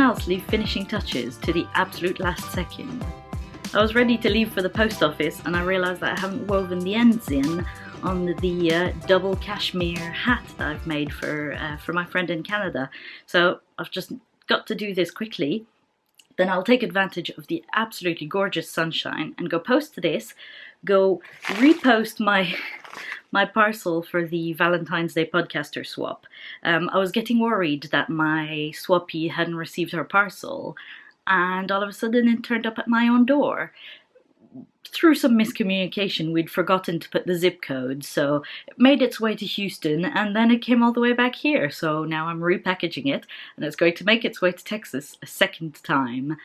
everyone else leave finishing touches to the absolute last second. I was ready to leave for the post office and I realised that I haven't woven the ends in on the double cashmere hat that I've made for my friend in Canada. So I've just got to do this quickly. Then I'll take advantage of the absolutely gorgeous sunshine and go post this, go repost my parcel for the Valentine's Day podcaster swap. I was getting worried that my swappie hadn't received her parcel, and all of a sudden it turned up at my own door. Through some miscommunication, we'd forgotten to put the zip code, so it made its way to Houston, and then it came all the way back here. So now I'm repackaging it, and it's going to make its way to Texas a second time.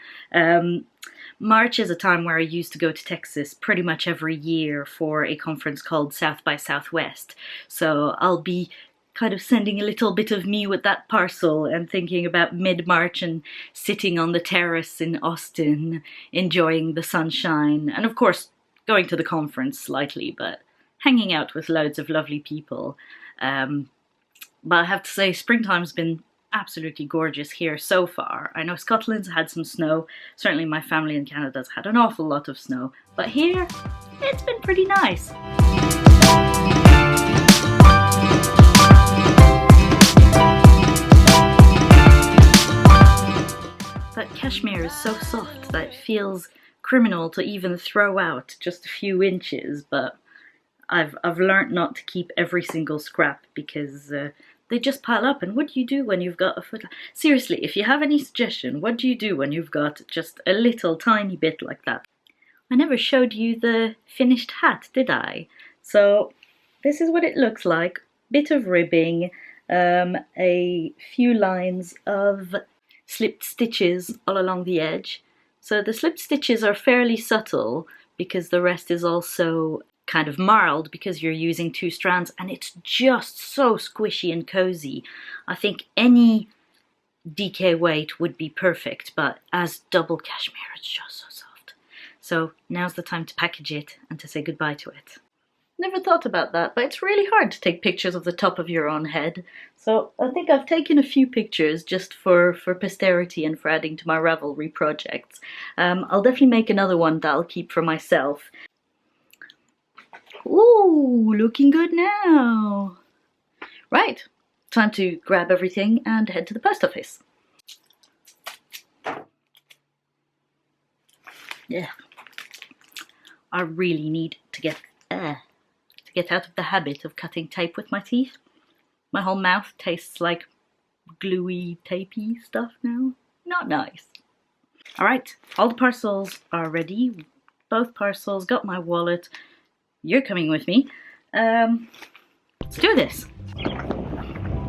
March is a time where I used to go to Texas pretty much every year for a conference called South by Southwest. So I'll be kind of sending a little bit of me with that parcel and thinking about mid-March and sitting on the terrace in Austin, enjoying the sunshine, and of course going to the conference slightly, but hanging out with loads of lovely people. But I have to say, springtime's been absolutely gorgeous here so far. I know Scotland's had some snow, certainly my family in Canada's had an awful lot of snow, but here, it's been pretty nice. That cashmere is so soft that it feels criminal to even throw out just a few inches, but I've learnt not to keep every single scrap because they just pile up. And what do you do when you've got a foot? Seriously, if you have any suggestion, what do you do when you've got just a little tiny bit like that? I never showed you the finished hat, did I? So this is what it looks like. Bit of ribbing, a few lines of slipped stitches all along the edge. So the slipped stitches are fairly subtle because the rest is also kind of marled because you're using two strands, and it's just so squishy and cozy. I think any DK weight would be perfect, but as double cashmere it's just so soft. So now's the time to package it and to say goodbye to it. Never thought about that, but it's really hard to take pictures of the top of your own head. So I think I've taken a few pictures just for posterity and for adding to my Ravelry projects. I'll definitely make another one that I'll keep for myself. Ooh, looking good now. Right, time to grab everything and head to the post office. Yeah, I really need to get out of the habit of cutting tape with my teeth. My whole mouth tastes like gluey, tapey stuff now. Not nice. Alright, all the parcels are ready. Both parcels, got my wallet. You're coming with me. Let's do this.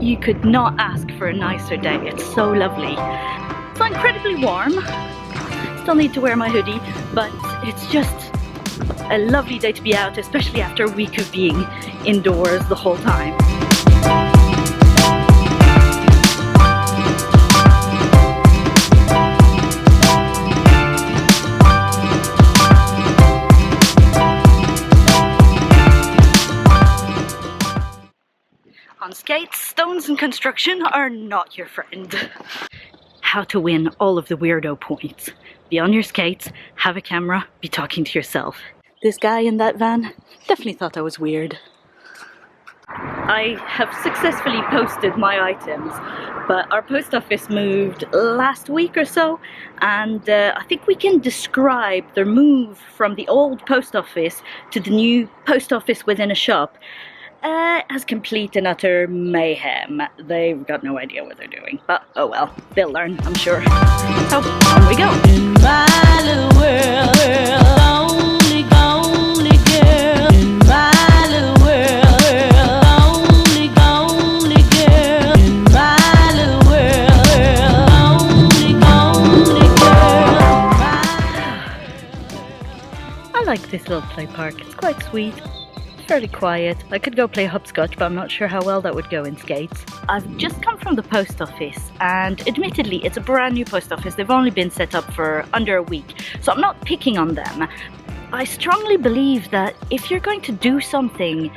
You could not ask for a nicer day. It's so lovely. It's incredibly warm. Still need to wear my hoodie, but it's just a lovely day to be out, especially after a week of being indoors the whole time. On skates, stones and construction are not your friend. How to win all of the weirdo points. Be on your skates, have a camera, be talking to yourself. This guy in that van definitely thought I was weird. I have successfully posted my items, but our post office moved last week or so, and I think we can describe their move from the old post office to the new post office within a shop as complete and utter mayhem. They've got no idea what they're doing, but oh well, they'll learn, I'm sure. So, on we go. In my little world, only girl. In my little world, only girl. In my little world, only girl. I like this little play park. It's quite sweet. Fairly quiet. I could go play hopscotch, but I'm not sure how well that would go in skates. I've just come from the post office, and admittedly it's a brand new post office. They've only been set up for under a week, so I'm not picking on them. I strongly believe that if you're going to do something,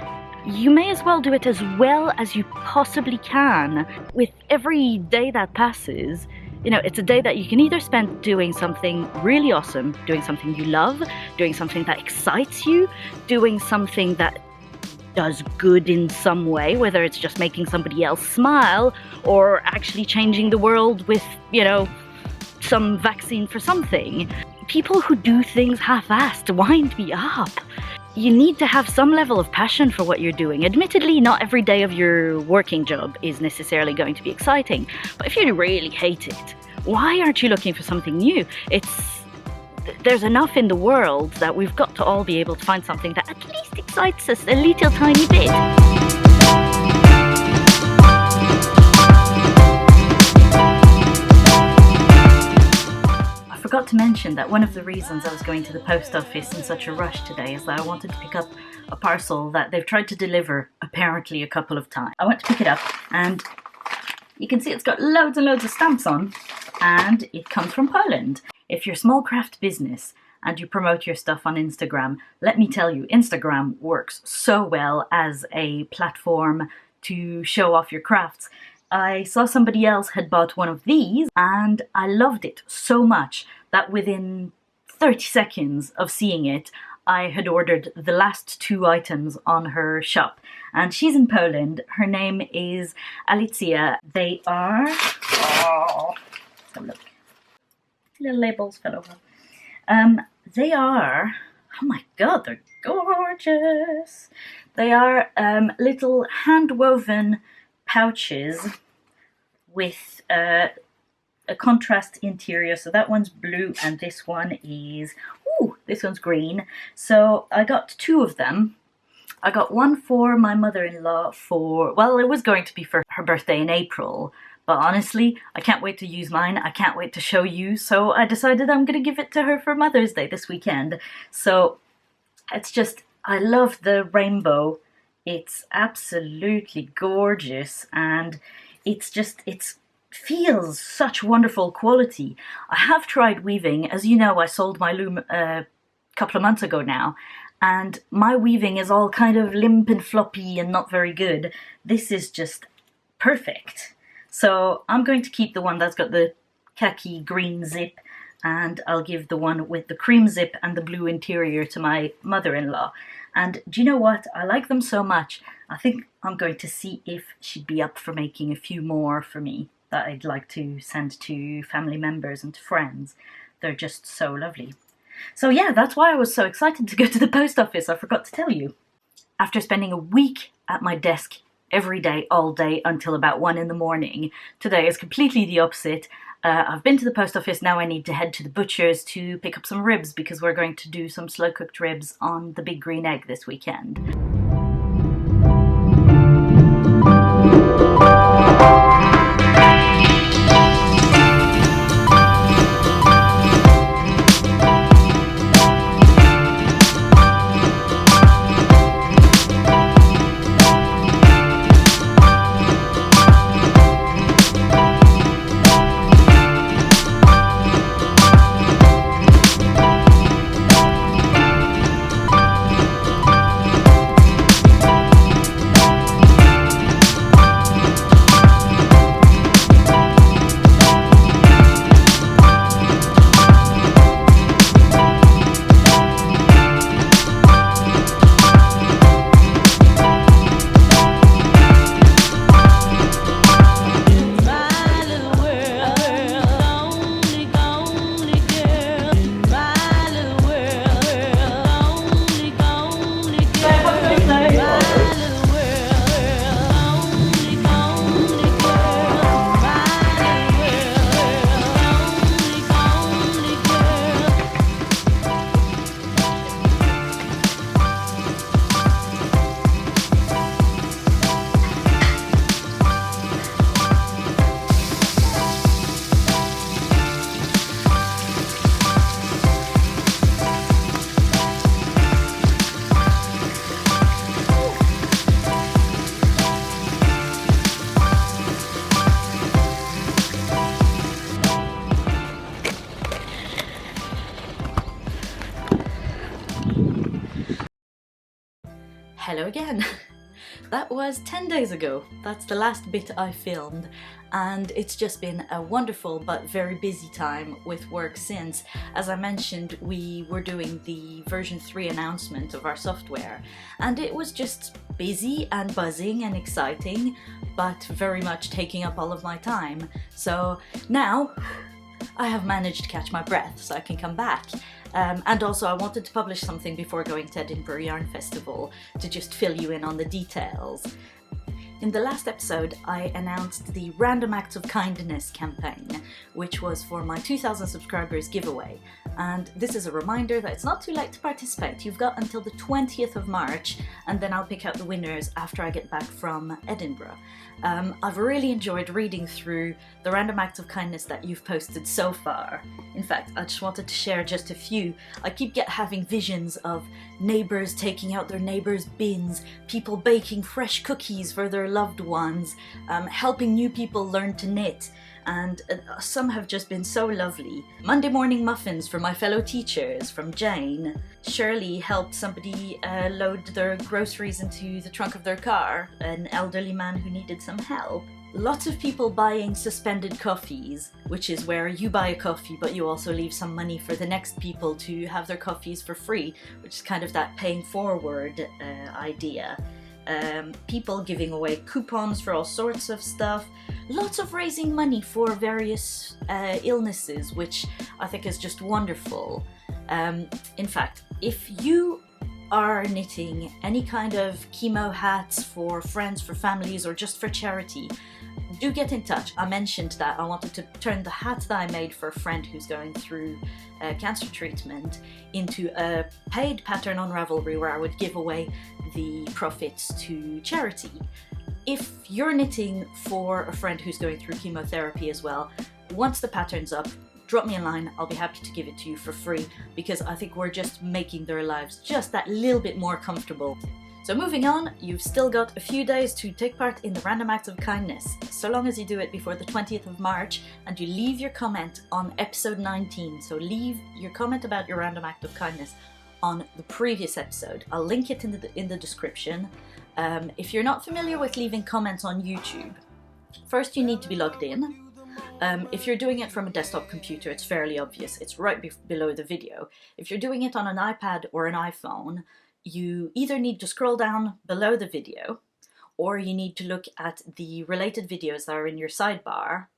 you may as well do it as well as you possibly can. With every day that passes, You know, it's a day that you can either spend doing something really awesome, doing something you love, doing something that excites you, doing something that does good in some way, whether it's just making somebody else smile or actually changing the world with, you know, some vaccine for something. People who do things half-assed wind me up. You need to have some level of passion for what you're doing. Admittedly, not every day of your working job is necessarily going to be exciting, but if you really hate it, why aren't you looking for something new? There's enough in the world that we've got to all be able to find something that at least excites us a little tiny bit. I forgot to mention that one of the reasons I was going to the post office in such a rush today is that I wanted to pick up a parcel that they've tried to deliver apparently a couple of times. I went to pick it up and you can see it's got loads and loads of stamps on, and it comes from Poland. If you're a small craft business and you promote your stuff on Instagram, let me tell you, Instagram works so well as a platform to show off your crafts. I saw somebody else had bought one of these and I loved it so much that within 30 seconds of seeing it, I had ordered the last 2 items on her shop. And she's in Poland. Her name is Alicja. They are... Oh, let's have a look. Little labels fell over. They are... Oh my god, they're gorgeous! They are little hand-woven pouches with a contrast interior. So that one's blue and this one is... Ooh, this one's green. So I got 2 of them. I got one for my mother-in-law for... Well, it was going to be for her birthday in April. But honestly, I can't wait to use mine. I can't wait to show you. So I decided I'm going to give it to her for Mother's Day this weekend. So it's just... I love the rainbow. It's absolutely gorgeous. And it's just... It feels such wonderful quality. I have tried weaving. As you know, I sold my loom a couple of months ago now. And my weaving is all kind of limp and floppy and not very good. This is just perfect. So I'm going to keep the one that's got the khaki green zip, and I'll give the one with the cream zip and the blue interior to my mother-in-law. And do you know what? I like them so much. I think I'm going to see if she'd be up for making a few more for me that I'd like to send to family members and to friends. They're just so lovely. So yeah, that's why I was so excited to go to the post office. I forgot to tell you. After spending a week at my desk every day, all day, until about 1 in the morning, today is completely the opposite. I've been to the post office, now I need to head to the butcher's to pick up some ribs because we're going to do some slow-cooked ribs on the Big Green Egg this weekend. Hello again. That was 10 days ago. That's the last bit I filmed, and it's just been a wonderful but very busy time with work since. As I mentioned, we were doing the version 3 announcement of our software, and it was just busy and buzzing and exciting, but very much taking up all of my time. So now I have managed to catch my breath so I can come back. And also I wanted to publish something before going to Edinburgh Yarn Festival to just fill you in on the details. In the last episode, I announced the Random Acts of Kindness campaign, which was for my 2,000 subscribers giveaway. And this is a reminder that it's not too late to participate. You've got until the 20th of March, and then I'll pick out the winners after I get back from Edinburgh. I've really enjoyed reading through the random acts of kindness that you've posted so far. In fact, I just wanted to share just a few. I keep having visions of neighbours taking out their neighbours' bins, people baking fresh cookies for their loved ones, helping new people learn to knit, and some have just been so lovely. Monday morning muffins for my fellow teachers from Jane. Shirley helped somebody load their groceries into the trunk of their car, an elderly man who needed some help. Lots of people buying suspended coffees, which is where you buy a coffee but you also leave some money for the next people to have their coffees for free, which is kind of that paying forward idea. People giving away coupons for all sorts of stuff, lots of raising money for various illnesses, which I think is just wonderful. In fact, if you are knitting any kind of chemo hats for friends, for families, or just for charity, do get in touch. I mentioned that I wanted to turn the hat that I made for a friend who's going through cancer treatment into a paid pattern on Ravelry where I would give away the profits to charity. If you're knitting for a friend who's going through chemotherapy as well, once the pattern's up, drop me a line. I'll be happy to give it to you for free, because I think we're just making their lives just that little bit more comfortable. So moving on, you've still got a few days to take part in the Random Acts of Kindness, so long as you do it before the 20th of March and you leave your comment on episode 19. So leave your comment about your Random Act of Kindness on the previous episode. I'll link it in the description. If you're not familiar with leaving comments on YouTube, first you need to be logged in. If you're doing it from a desktop computer, it's fairly obvious. It's right below the video. If you're doing it on an iPad or an iPhone, you either need to scroll down below the video, or you need to look at the related videos that are in your sidebar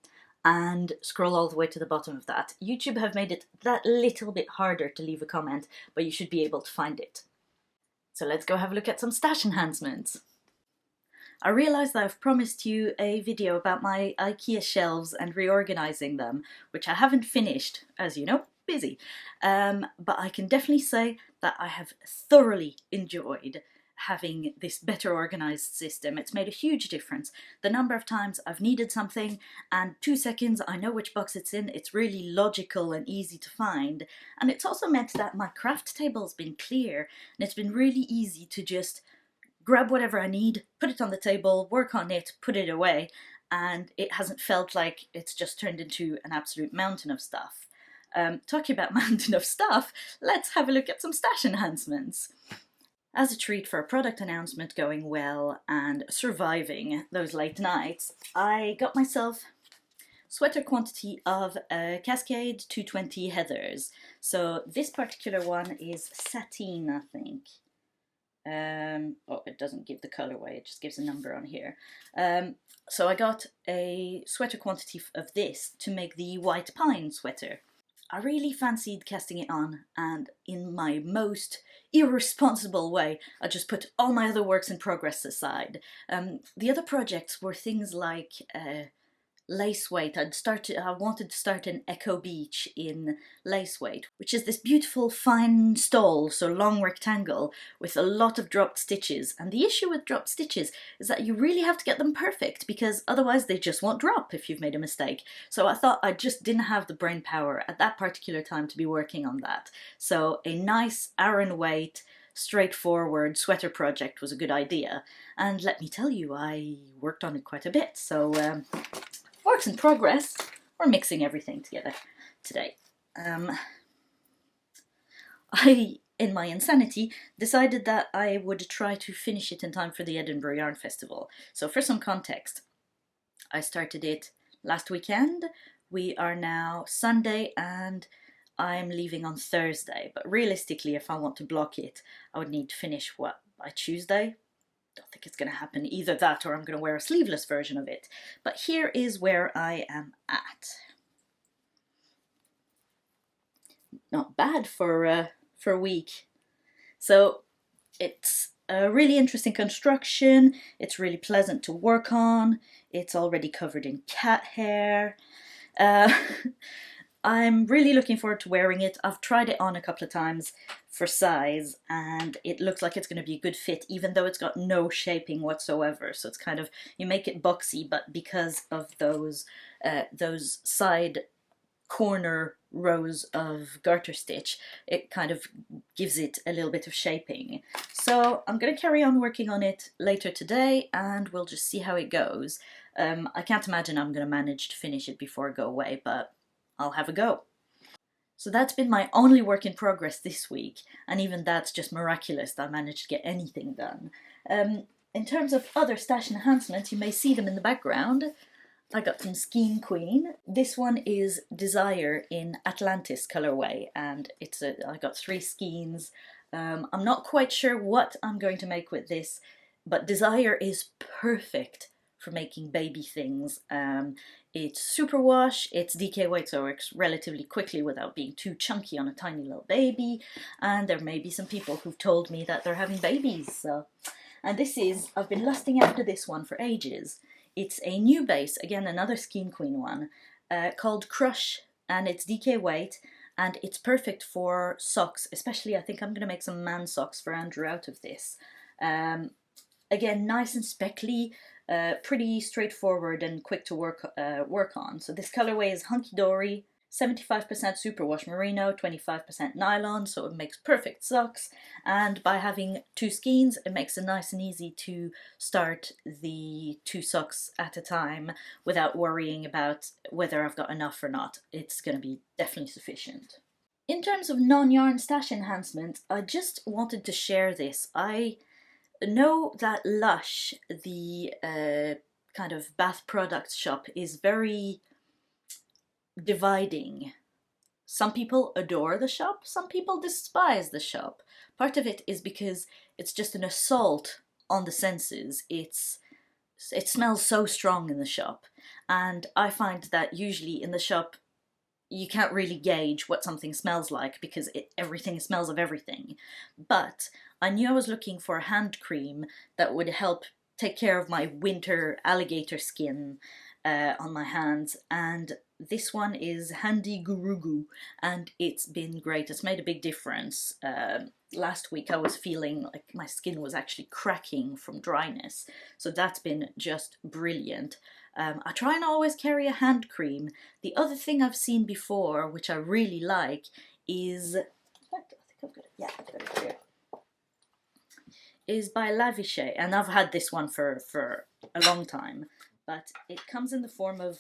and scroll all the way to the bottom of that. YouTube have made it that little bit harder to leave a comment, but you should be able to find it. So let's go have a look at some stash enhancements. I realised that I've promised you a video about my IKEA shelves and reorganising them, which I haven't finished, as you know, busy. But I can definitely say that I have thoroughly enjoyed having this better organised system. It's made a huge difference. The number of times I've needed something and 2 seconds I know which box it's in, it's really logical and easy to find. And it's also meant that my craft table's been clear, and it's been really easy to just grab whatever I need, put it on the table, work on it, put it away, and it hasn't felt like it's just turned into an absolute mountain of stuff. Talking about mountain of stuff, let's have a look at some stash enhancements. As a treat for a product announcement going well and surviving those late nights, I got myself sweater quantity of Cascade 220 Heathers. So this particular one is sateen, I think. Oh, it doesn't give the colorway, it just gives a number on here. So I got a sweater quantity of this to make the white pine sweater. I really fancied casting it on, and in my most irresponsible way, I just put all my other works in progress aside. The other projects were things like lace weight. I wanted to start an Echo Beach in lace weight, which is this beautiful fine stole, so long rectangle with a lot of dropped stitches. And the issue with dropped stitches is that you really have to get them perfect, because otherwise they just won't drop if you've made a mistake. So I thought I just didn't have the brain power at that particular time to be working on that. So a nice Aran weight, straightforward sweater project was a good idea. And let me tell you, I worked on it quite a bit. So works in progress. We're mixing everything together today. I in my insanity, decided that I would try to finish it in time for the Edinburgh Yarn Festival. So for some context, I started it last weekend. We are now Sunday and I'm leaving on Thursday. But realistically, if I want to block it, I would need to finish, what, by Tuesday? Don't think it's going to happen. Either that or I'm going to wear a sleeveless version of it. But here is where I am at. Not bad for a week. So it's a really interesting construction. It's really pleasant to work on. It's already covered in cat hair. I'm really looking forward to wearing it. I've tried it on a couple of times for size and it looks like it's going to be a good fit, even though it's got no shaping whatsoever. So it's kind of, you make it boxy, but because of those side corner rows of garter stitch, it kind of gives it a little bit of shaping. So I'm going to carry on working on it later today and we'll just see how it goes. I can't imagine I'm going to manage to finish it before I go away, but I'll have a go. So that's been my only work in progress this week, and even that's just miraculous that I managed to get anything done. In terms of other stash enhancements, you may see them in the background. I got some Skein Queen. This one is Desire in Atlantis colorway, and I got 3 skeins. I'm not quite sure what I'm going to make with this, but Desire is perfect for making baby things. It's superwash, it's DK weight, so it works relatively quickly without being too chunky on a tiny little baby, and there may be some people who've told me that they're having babies. So. And this is, I've been lusting after this one for ages. It's a new base, again another Skein Queen one, called Crush, and it's DK weight, and it's perfect for socks, especially I think I'm going to make some man socks for Andrea out of this. Again, nice and speckly, pretty straightforward and quick to work on. So this colorway is Hunky Dory, 75% superwash merino, 25% nylon, so it makes perfect socks. And by having 2 skeins, it makes it nice and easy to start the 2 socks at a time without worrying about whether I've got enough or not. It's going to be definitely sufficient. In terms of non-yarn stash enhancement, I just wanted to share this. I know that Lush, the kind of bath products shop, is very dividing. Some people adore the shop, some people despise the shop. Part of it is because it's just an assault on the senses. It smells so strong in the shop, and I find that usually in the shop you can't really gauge what something smells like because everything smells of everything. But I knew I was looking for a hand cream that would help take care of my winter alligator skin on my hands, and this one is Handy Gurugu, and it's been great. It's made a big difference. Last week I was feeling like my skin was actually cracking from dryness, so that's been just brilliant. I try and always carry a hand cream. The other thing I've seen before, which I really like, is, in fact, I think I've got it, yeah, I've got it here, is by Lavishay, and I've had this one for a long time, but it comes in the form of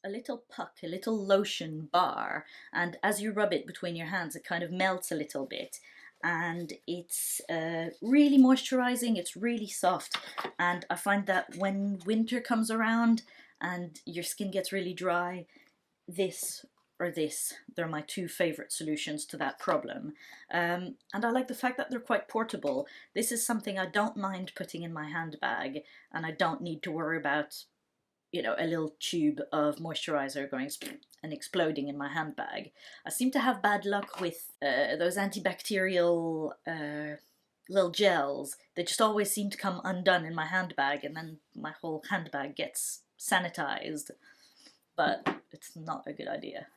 a little puck, a little lotion bar, and as you rub it between your hands it kind of melts a little bit, and it's really moisturizing, it's really soft, and I find that when winter comes around and your skin gets really dry, this or this, they're my 2 favorite solutions to that problem. And I like the fact that they're quite portable. This is something I don't mind putting in my handbag, and I don't need to worry about, you know, a little tube of moisturizer going and exploding in my handbag. I seem to have bad luck with those antibacterial little gels. They just always seem to come undone in my handbag, and then my whole handbag gets sanitized. But it's not a good idea.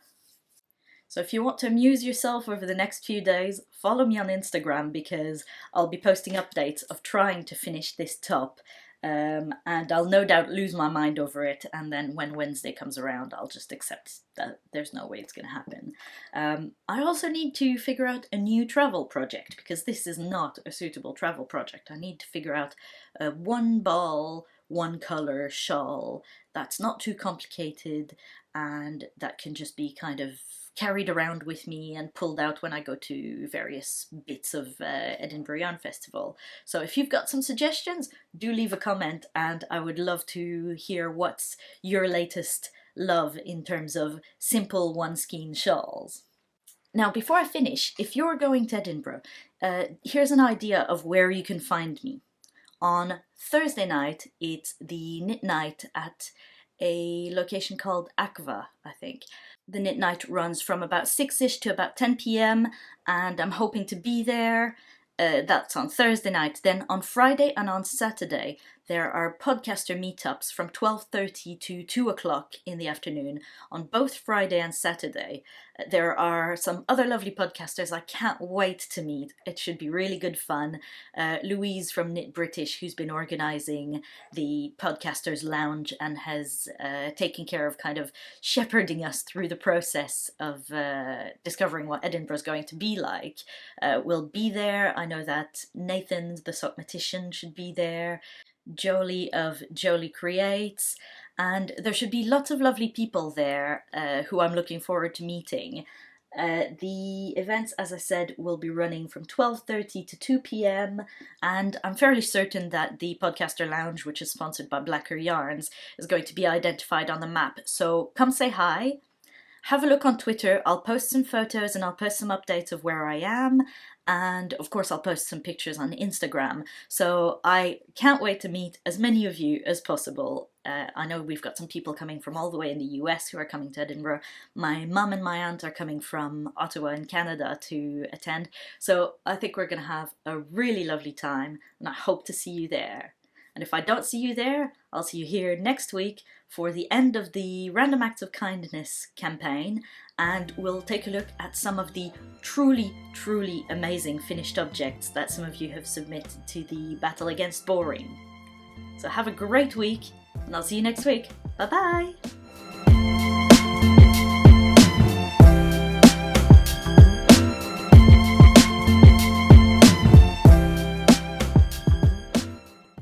So if you want to amuse yourself over the next few days, follow me on Instagram, because I'll be posting updates of trying to finish this top. And I'll no doubt lose my mind over it, and then when Wednesday comes around I'll just accept that there's no way it's going to happen. I also need to figure out a new travel project, because this is not a suitable travel project. I need to figure out one ball one colour shawl that's not too complicated and that can just be kind of carried around with me and pulled out when I go to various bits of Edinburgh Yarn Festival. So if you've got some suggestions, do leave a comment, and I would love to hear what's your latest love in terms of simple one skein shawls. Now, before I finish, if you're going to Edinburgh, here's an idea of where you can find me. On Thursday night, it's the knit night at a location called Aqua, I think. The knit night runs from about 6ish to about 10 p.m. and I'm hoping to be there. That's on Thursday night. Then on Friday and on Saturday, there are podcaster meetups from 12:30 to 2 o'clock in the afternoon on both Friday and Saturday. There are some other lovely podcasters I can't wait to meet. It should be really good fun. Louise from Knit British, who's been organising the Podcasters Lounge and has taken care of kind of shepherding us through the process of discovering what Edinburgh's going to be like, will be there. I know that Nathan, the Sockmatician, should be there. Jolie of Jolie Creates, and there should be lots of lovely people there who I'm looking forward to meeting. The events, as I said, will be running from 12:30 to 2 p.m. and I'm fairly certain that the Podcaster Lounge, which is sponsored by Blacker Yarns, is going to be identified on the map. So come say hi. Have a look on Twitter. I'll post some photos and I'll post some updates of where I am. And of course I'll post some pictures on Instagram. So I can't wait to meet as many of you as possible. I know we've got some people coming from all the way in the US who are coming to Edinburgh. My mum and my aunt are coming from Ottawa in Canada to attend. So I think we're going to have a really lovely time and I hope to see you there. And if I don't see you there, I'll see you here next week for the end of the Random Acts of Kindness campaign, and we'll take a look at some of the truly, truly amazing finished objects that some of you have submitted to the Battle Against Boring. So have a great week, and I'll see you next week. Bye bye!